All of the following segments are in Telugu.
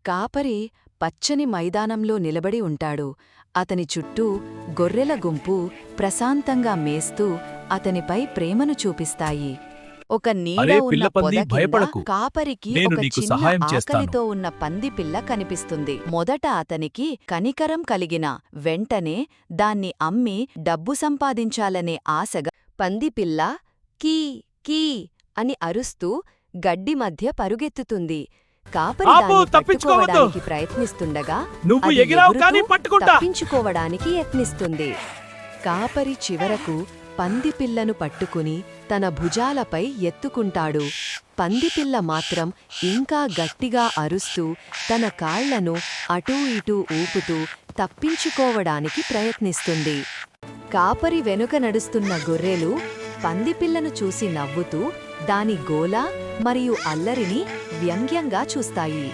కాపరి పచ్చని మైదానంలో నిలబడి ఉంటాడు. అతని చుట్టూ గొర్రెల గుంపు ప్రశాంతంగా మేస్తూ అతనిపై ప్రేమను చూపిస్తాయి. ఒక నీడ అరే ఉన్న పిల్లపంది, పొద కింద భయపడకు. కాపరికి నేను ఒక నీకు చిన్న సహాయం చేస్తాను. ఆకలితో ఉన్న పందిపిల్ల కనిపిస్తుంది. మొదట అతనికి కనికరం కలిగిన వెంటనే దాన్ని అమ్మి డబ్బు సంపాదించాలనే ఆశగా పందిపిల్ల కీ కీ అని అరుస్తూ గడ్డి మధ్య పరుగెత్తుతుంది. కాపరి ఆపు, దాన్ని తప్పించుకోవద్దు. పట్టుకోవడానికి ప్రయత్నిస్తుండగా నువ్వు అది ఎగిరావు ఎగురుతూ కానీ పట్టుకుంటా. తప్పించుకోవడానికి యత్నిస్తుంది. కాపరి చివరకు పందిపిల్లను పట్టుకుని తన భుజాలపై ఎత్తుకుంటాడు. పందిపిల్ల మాత్రం ఇంకా గట్టిగా అరుస్తూ తన కాళ్లను అటూ ఇటూ ఊపుతూ తప్పించుకోవడానికి ప్రయత్నిస్తుంది. కాపరి వెనుక నడుస్తున్న గొర్రెలు పందిపిల్లను చూసి నవ్వుతూ దాని గోల మరియు అల్లరిని వ్యంగ్యంగా చూస్తాయి.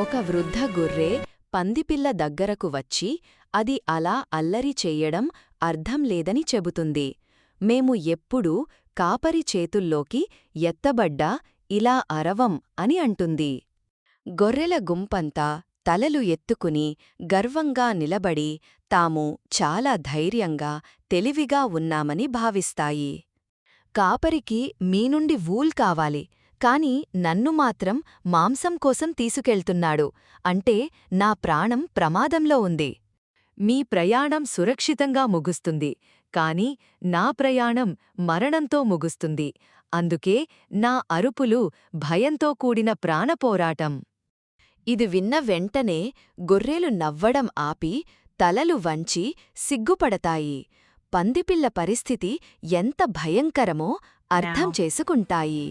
ఒక వృద్ధ గొర్రె పందిపిల్ల దగ్గరకు వచ్చి అది అలా అల్లరి చెయ్యడం అర్థం లేదని చెబుతుంది. మేము ఎప్పుడూ కాపరి చేతుల్లోకి ఎత్తబడ్డా ఇలా అరవం అని అంటుంది. గొర్రెల గుంపంతా తలలు ఎత్తుకుని గర్వంగా నిలబడి తాము చాలా ధైర్యంగా తెలివిగా ఉన్నామని భావిస్తాయి. కాపరికి మీనుండి వూల్ కావాలి, కాని నన్ను మాత్రం మాంసం కోసం తీసుకెళ్తున్నాడు అంటే నా ప్రాణం ప్రమాదంలో ఉంది. మీ ప్రయాణం సురక్షితంగా ముగుస్తుంది, కాని నా ప్రయాణం మరణంతో ముగుస్తుంది. అందుకే నా అరుపులు భయంతో కూడిన ప్రాణపోరాటం. ఇది విన్న వెంటనే గొర్రెలు నవ్వడం ఆపి తలలు వంచి సిగ్గుపడతాయి. పందిపిల్ల పరిస్థితి ఎంత భయంకరమో అర్థం చేసుకుంటాయి.